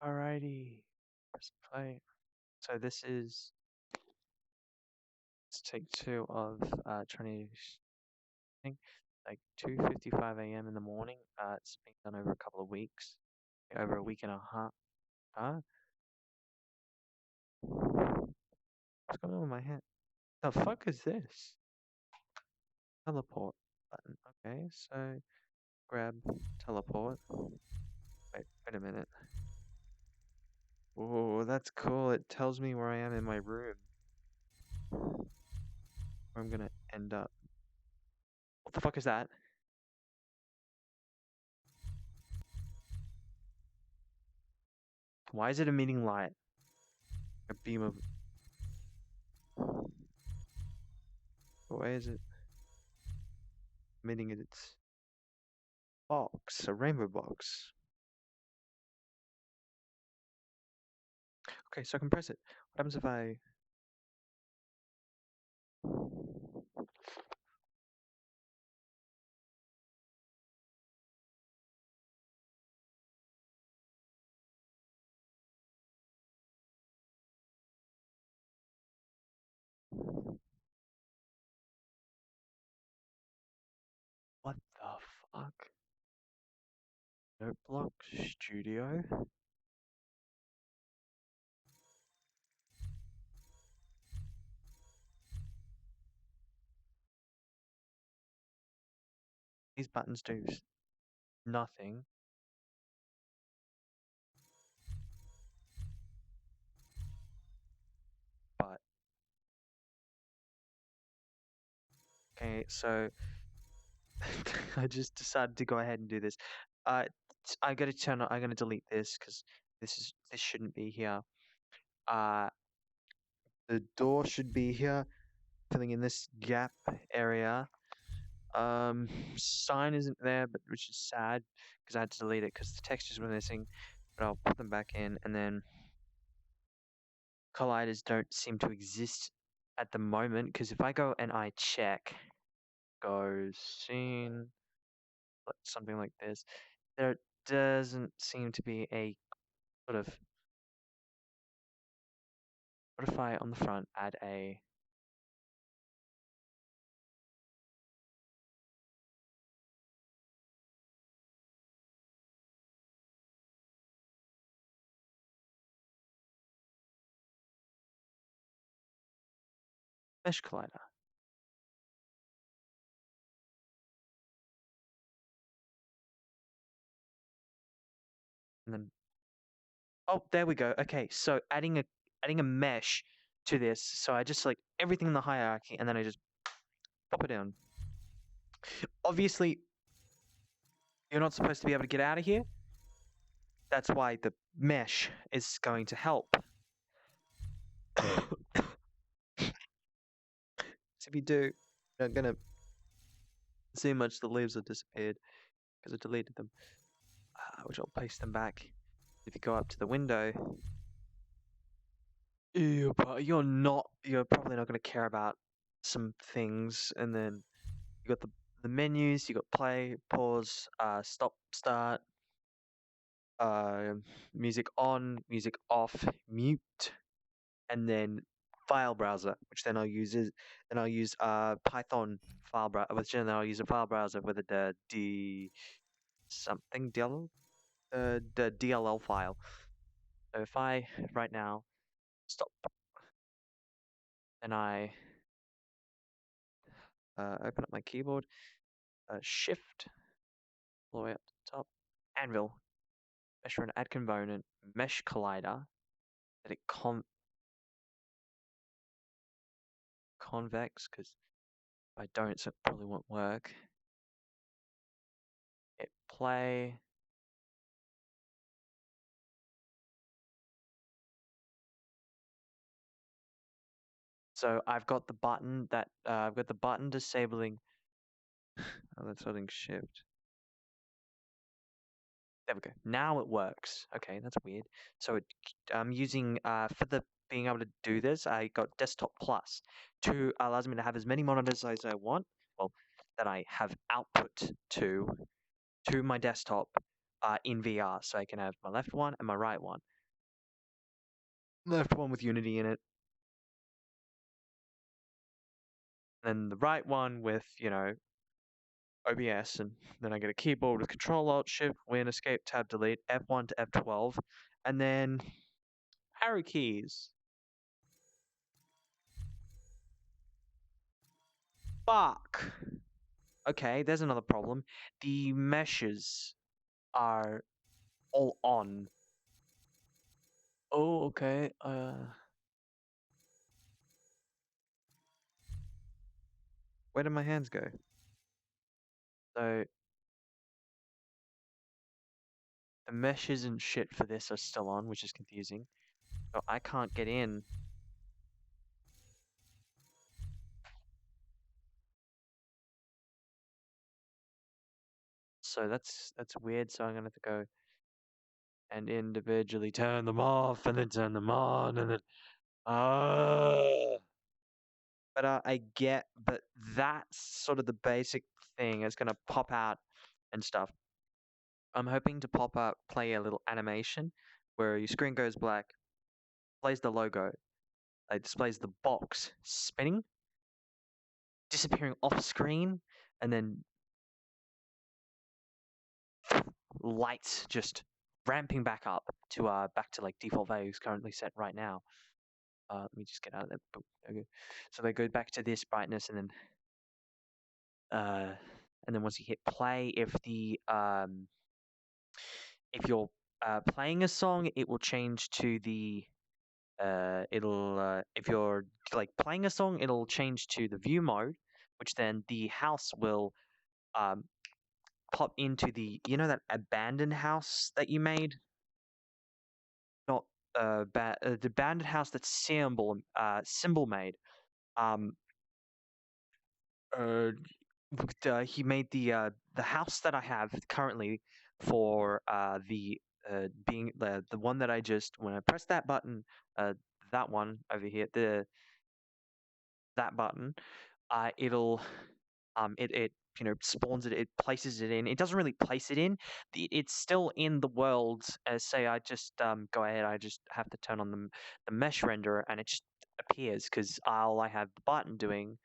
Alrighty, press play. So this is take 2 of 20, I think, like 2:55 a.m. in the morning. It's been done over a couple of weeks, over a week and a half. Huh? What's going on with my hand? The fuck is this? Teleport button. Okay, so grab teleport. Wait a minute. Oh, that's cool. It tells me where I am in my room. Where I'm gonna end up. What the fuck is that? Why is it emitting light? A beam of... Why is it emitting its box? A rainbow box. Okay, so I can press it. What happens if I... What the fuck? Noteblock Studio? These buttons do nothing. But... Okay, so... I just decided to go ahead and do this. I'm gonna delete this because this shouldn't be here. The door should be here, filling in this gap area. Sign isn't there, but which is sad because I had to delete it because the textures were missing. But I'll put them back in, and then colliders don't seem to exist at the moment because if I go and I check, go scene, something like this, there doesn't seem to be a sort of... What if I on the front add a mesh collider? And then, oh, there we go. Okay, so adding a mesh to this. So I just select everything in the hierarchy, and then I just pop it down. Obviously, you're not supposed to be able to get out of here. That's why the mesh is going to help. So if you do, you're not gonna see much the leaves have disappeared because I deleted them, which I'll paste them back. If you go up to the window, you're probably not going to care about some things, and then you got the menus. You got play, pause, stop, start, music on, music off, mute, and then file browser, which then I'll use Python file browser, which then I'll use a file browser with a the DLL file. So if I right now stop and I open up my keyboard, shift all the way up to the top, anvil, mesh run, add component, mesh collider, let it convex, because if I don't, so it probably won't work. Hit play. So I've got the button disabling. Oh, that's holding shift. There we go. Now it works. Okay, that's weird. So I'm using for the being able to do this, I got Desktop Plus. Allows me to have as many monitors as I want. Well, that I have output to my desktop in VR, so I can have my left one and my right one. Left one with Unity in it, then the right one with, you know, OBS, and then I get a keyboard with Control Alt Shift Win Escape Tab Delete F1 to F12, and then arrow keys. Fuck. Okay, there's another problem. The meshes are all on. Oh, okay. Where did my hands go? So the meshes and shit for this are still on, which is confusing. So I can't get in. So that's weird. So I'm gonna have to go and individually turn them off and then turn them on and then but but that's sort of the basic thing. It's gonna pop out and stuff. I'm hoping to pop up, play a little animation where your screen goes black, plays the logo, it displays the box spinning, disappearing off screen, and then lights just ramping back up to like default values currently set right now. Let me just get out of there. Okay. So they go back to this brightness, and then once you hit play, if you're playing a song, it will change to the if you're like playing a song, it'll change to the view mode, which then the house will pop into the, you know, that abandoned house that you made. Not the abandoned house that syembol made. He made the house that I have currently for being the one that I just, when I press that button, that one over here, that button, it'll it you know, spawns it, it places it in. It doesn't really place it in. It's still in the world. As say, I just go ahead. I just have to turn on the mesh renderer, and it just appears because all I have the button doing.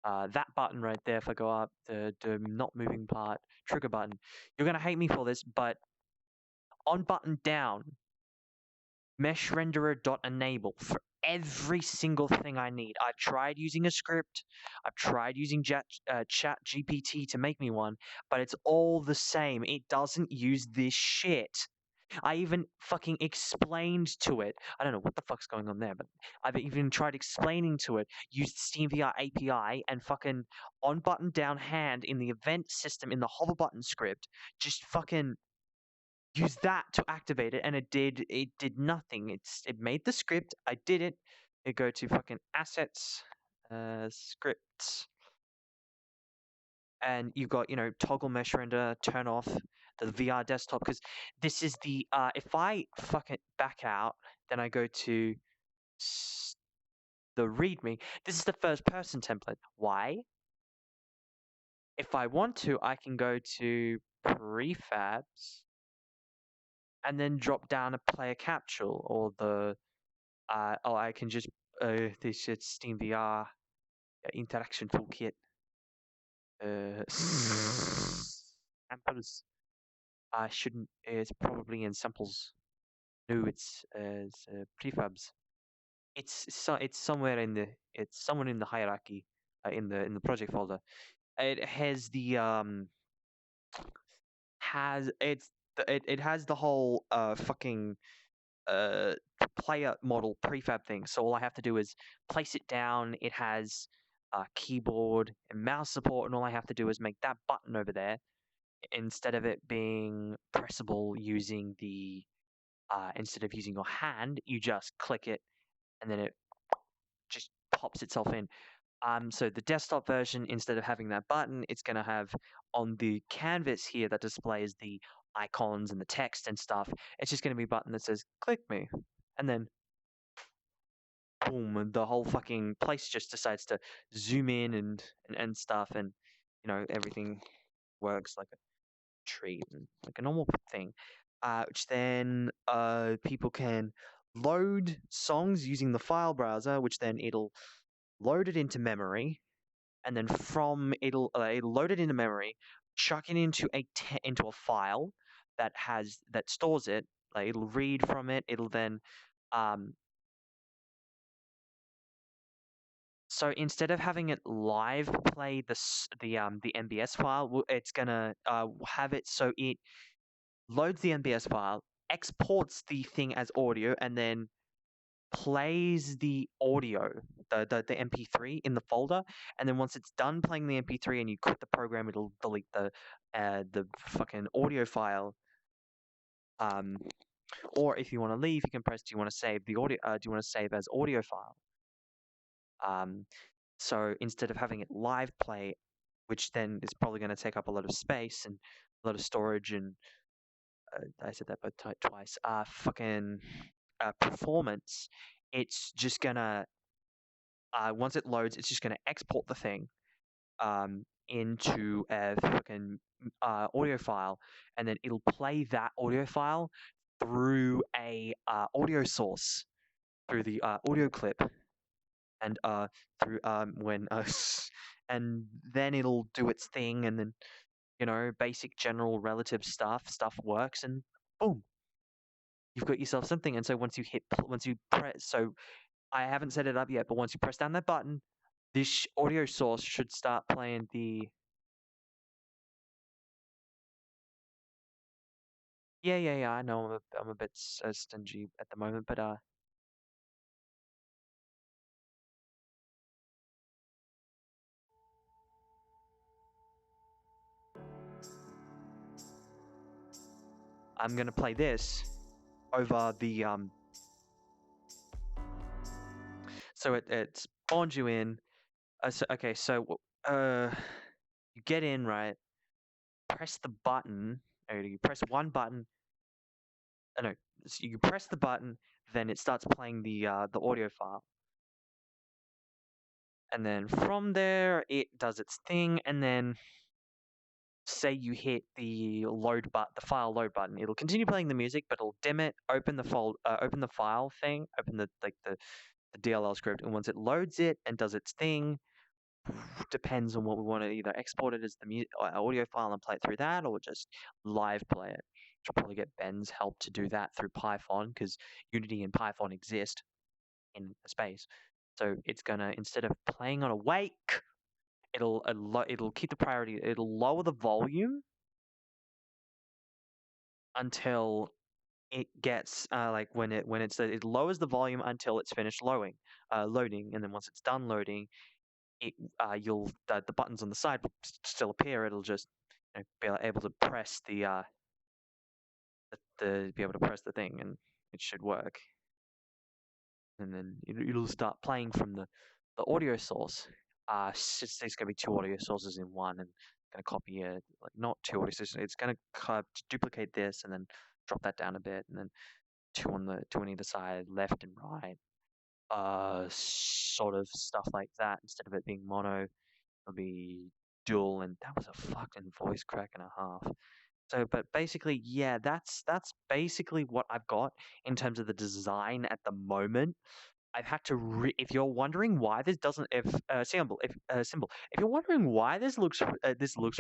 That button right there, if I go up, the not moving part, trigger button. You're gonna hate me for this, but on button down, mesh renderer.enable for every single thing I need. I've tried using a script, I've tried using chat GPT to make me one, but it's all the same. It doesn't use this shit. I even fucking explained to it. I don't know what the fuck's going on there, but I've even tried explaining to it, used SteamVR API and fucking on button down hand in the event system in the hover button script, just fucking use that to activate it, and it did nothing. It made the script, I did it. It go to fucking assets, scripts, and you've got, you know, toggle mesh render, turn off the VR desktop, because this is the if I fucking back out, then I go to the readme. This is the first person template. Why? If I want to, I can go to prefabs and then drop down a player capsule, or the or I can just this is SteamVR interaction toolkit. Samples. I shouldn't. It's probably in samples. No, it's prefabs. It's somewhere in the hierarchy, in the project folder. It has the it has the whole fucking player model prefab thing. So all I have to do is place it down. It has keyboard and mouse support, and all I have to do is make that button over there, instead of it being pressable using the instead of using your hand, you just click it and then it just pops itself in. So the desktop version, instead of having that button, it's going to have on the canvas here that displays the icons and the text and stuff. It's just going to be a button that says "click me," and then boom, and the whole fucking place just decides to zoom in and stuff, and you know, everything works like a tree, like a normal thing, which then people can load songs using the file browser, which then it'll load it into memory, and then from it'll load it into memory, chuck it into into a file that stores it. Like it'll read from it. It'll then so instead of having it live play the MBS file, it's gonna have it so it loads the MBS file, exports the thing as audio, and then plays the audio, the MP3 in the folder, and then once it's done playing the MP3 and you quit the program, it'll delete the fucking audio file. Or if you want to leave, you can press, do you want to save the audio? Do you want to save as audio file? So instead of having it live play, which then is probably going to take up a lot of space and a lot of storage, and I said that both twice. Fucking performance. It's just gonna once it loads, it's just gonna export the thing into a fucking audio file, and then it'll play that audio file through a audio source, through the audio clip, and through when and then it'll do its thing, and then basic general relative stuff works, and boom, you've got yourself something. And so once you press, so I haven't set it up yet, but once you press down that button, this audio source should start playing the yeah, I know I'm a bit stingy at the moment, but I'm gonna play this over the so it spawns you in. Okay, so you get in, right? Press the button. You press one button. No, so you press the button, then it starts playing the audio file, and then from there it does its thing, and then say you hit the file load button, it'll continue playing the music, but it'll dim it, open the file thing, open the DLL script, and once it loads it and does its thing, depends on what we want to either export it as the audio file and play it through that, or just live play it. Which will probably get Ben's help to do that through Python, because Unity and Python exist in space. So it's gonna, instead of playing on a wake, it'll keep the priority. It'll lower the volume until it gets like when it lowers the volume until it's finished loading, and then once it's done loading, it the buttons on the side will still appear. It'll just be able to press be able to press the thing, and it should work. And then it'll start playing from the audio source. There's going to be two audio sources in one, and going to copy it, like not two audio sources. It's going to duplicate this and then drop that down a bit, and then two on either side, left and right. Sort of stuff like that. Instead of it being mono, it'll be dual, and that was a fucking voice crack and a half. So, but basically, yeah, that's basically what I've got in terms of the design at the moment. I've had to if you're wondering why this doesn't, if symbol, if you're wondering why this looks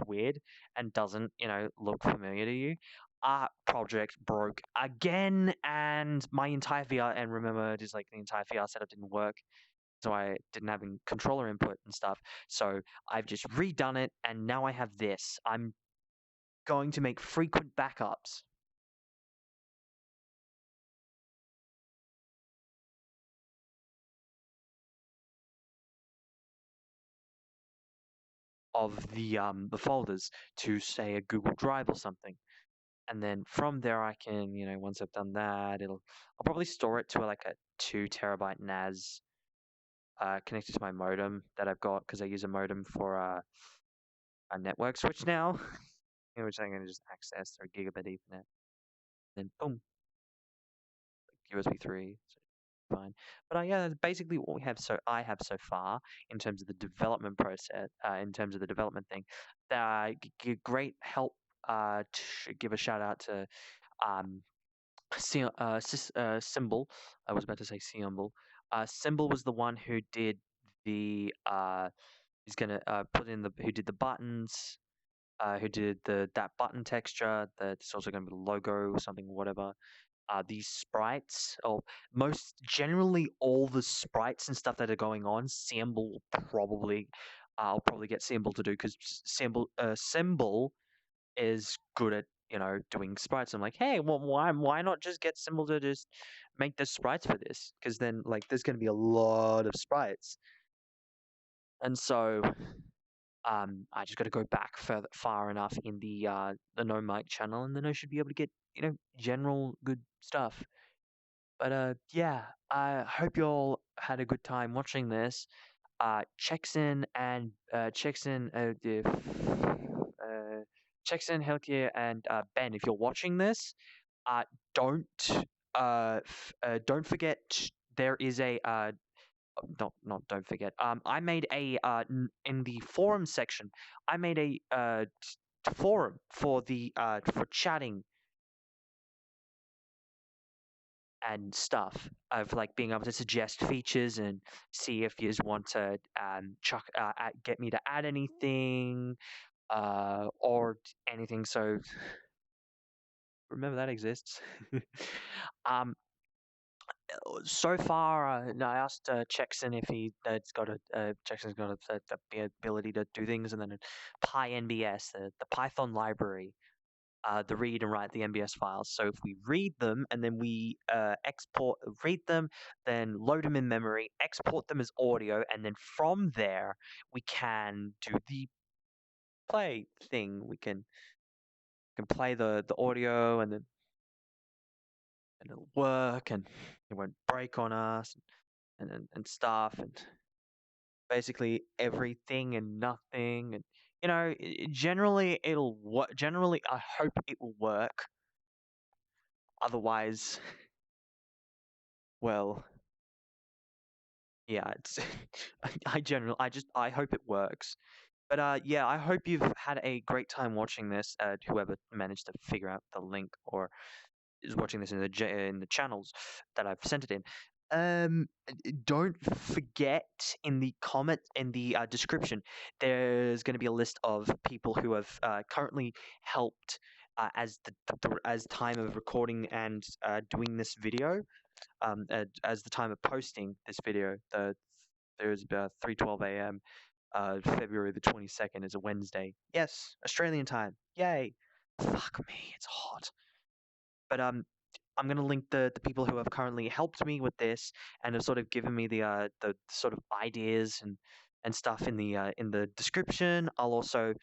weird and doesn't look familiar to you, art project broke again, and my entire VR, and remember, just like the entire VR setup didn't work, so I didn't have controller input and stuff. So I've just redone it, and now I have this. I'm going to make frequent backups of the folders to, say, a Google Drive or something, and then from there I can, once I've done that, I'll probably store it to like a 2 terabyte NAS connected to my modem that I've got, because I use a modem for a network switch now, which I'm going to just access through gigabit Ethernet. Then boom, USB 3. So fine. But yeah, that's basically what we have. So I have so far in terms of the development process, in terms of the development thing. Great help to give a shout out to um, Symbol. I was about to say Syembol. Symbol was the one who did the he's gonna put in the who did the buttons, who did that button texture. That's also gonna be the logo or something, whatever. These sprites, or most generally all the sprites and stuff that are going on, Symbol will probably I'll probably get Symbol to do, because Symbol is good at doing sprites. I'm like, hey, well, why not just get Symbol to just make the sprites for this? Because then like there's going to be a lot of sprites, and so I just got to go back far enough in the No Mic channel, and then I should be able to get general good stuff. But yeah, I hope you all had a good time watching this. Checkson and Checkson, Checkson, Helkier, and Ben, if you're watching this, don't don't forget there is a not don't forget. I made a in the forum section. I made a forum for the for chatting and stuff, of like being able to suggest features and see if you want to get me to add anything or anything. So remember that exists. um, so far, no, I asked Checkson if he's got Checkson's got the ability to do things, and then PyNBS, the Python library, the read and write the NBS files. So if we read them and then we read them, then load them in memory, export them as audio, and then from there we can do the play thing. We can play the audio, and then it'll work, and it won't break on us, and stuff, and basically everything and nothing, and generally it'll work. Generally, I hope it will work. Otherwise, well, yeah, it's I hope it works. But yeah, I hope you've had a great time watching this. Whoever managed to figure out the link or is watching this in the channels that I've sent it in. Don't forget, in the description, there's going to be a list of people who have currently helped as as time of recording and doing this video. As the time of posting this video, there's about 3:12 a.m. February the 22nd is a Wednesday. Yes, Australian time. Yay! Fuck me, it's hot. But I'm gonna link the people who have currently helped me with this and have sort of given me the sort of ideas and stuff in the description. I'll also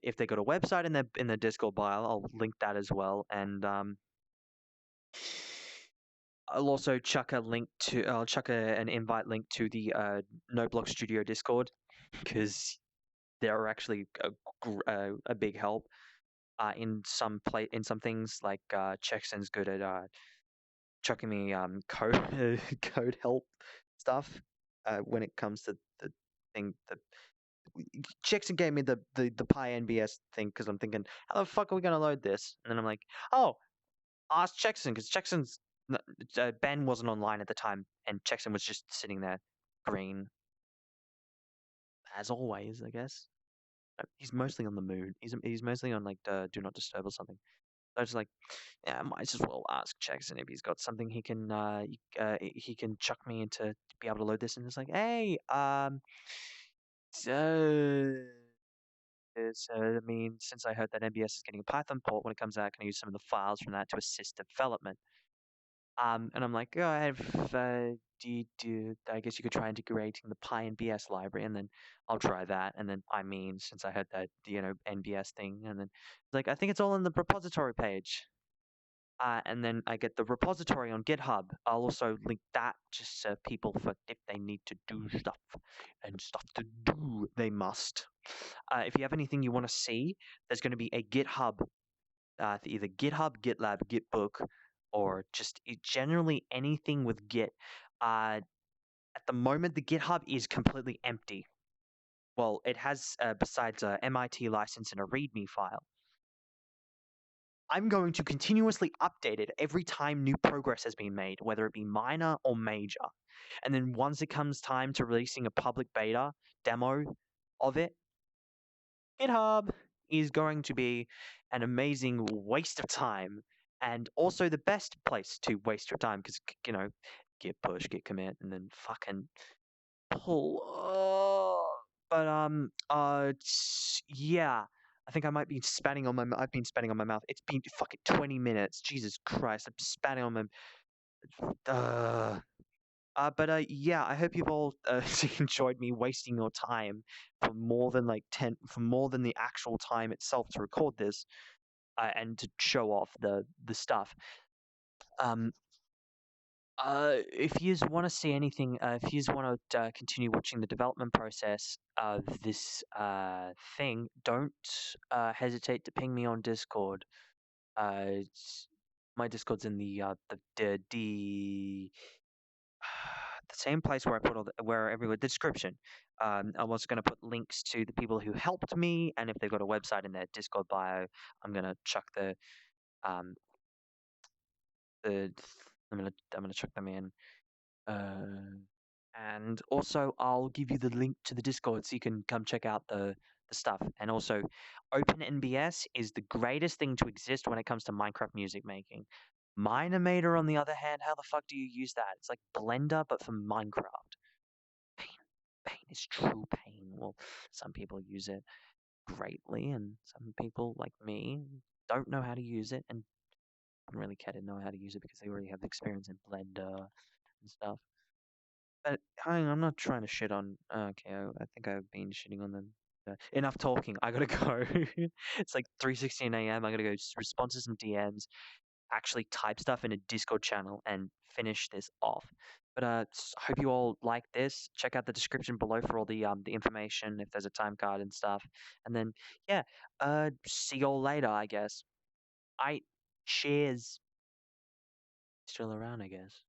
if they got a website in the Discord bio, I'll link that as well. And I'll also chuck an invite link to the No Block Studio Discord, because they're actually a big help in some things. Like Checkson's good at chucking me code code help stuff when it comes to the thing. Checkson gave me the PyNBS thing, because I'm thinking, how the fuck are we gonna load this? And then I'm like, oh, ask Checkson, because Ben wasn't online at the time, and Checkson was just sitting there, green, as always, I guess. He's mostly on the moon. He's mostly on like do not disturb or something. So I was like, yeah, I might as well ask Jackson if he's got something he can chuck me into to be able to load this. And it's like, hey, so I mean, since I heard that NBS is getting a Python port when it comes out, can I use some of the files from that to assist development? And I'm like, oh, I guess you could try integrating the PyNBS library, and then I'll try that. And then, I mean, since I heard that, NBS thing, and then like, I think it's all in the repository page. And then I get the repository on GitHub. I'll also link that just so people, for if they need to do stuff and stuff to do, they must. If you have anything you want to see, there's going to be a GitHub, either GitHub, GitLab, Gitbook, or just generally anything with Git. At the moment, the GitHub is completely empty. Well, it has, besides a MIT license and a README file. I'm going to continuously update it every time new progress has been made, whether it be minor or major. And then once it comes time to releasing a public beta demo of it, GitHub is going to be an amazing waste of time and also the best place to waste your time because, git push, git commit, and then fucking pull. Yeah. I think I might be spatting on my. I've been spatting on my mouth. It's been fucking 20 minutes. Jesus Christ! I'm spatting on my. Uh, yeah, I hope you've all enjoyed me wasting your time for more than for more than the actual time itself to record this, and to show off the stuff. Um, if you want to see anything, if you want to continue watching the development process of this thing, don't hesitate to ping me on Discord. My Discord's in the the same place where I put where everywhere the description. I'm also going to put links to the people who helped me, and if they've got a website in their Discord bio, I'm going to chuck um the I'm gonna chuck them in. And also I'll give you the link to the Discord so you can come check out the stuff. And also, OpenNBS is the greatest thing to exist when it comes to Minecraft music making. Minimator, on the other hand, how the fuck do you use that? It's like Blender, but for Minecraft. Pain. Pain is true pain. Well, some people use it greatly, and some people, like me, don't know how to use it and don't really care to know how to use it because they already have experience in Blender and stuff. But I'm not trying to shit on. Okay, I think I've been shitting on them. Enough talking. I gotta go. It's like 3:16 a.m. I gotta go respond to some DMs, actually type stuff in a Discord channel, and finish this off. But hope you all like this. Check out the description below for all the information if there's a time card and stuff. And then yeah, see you all later. I guess. I cheers. Still around, I guess.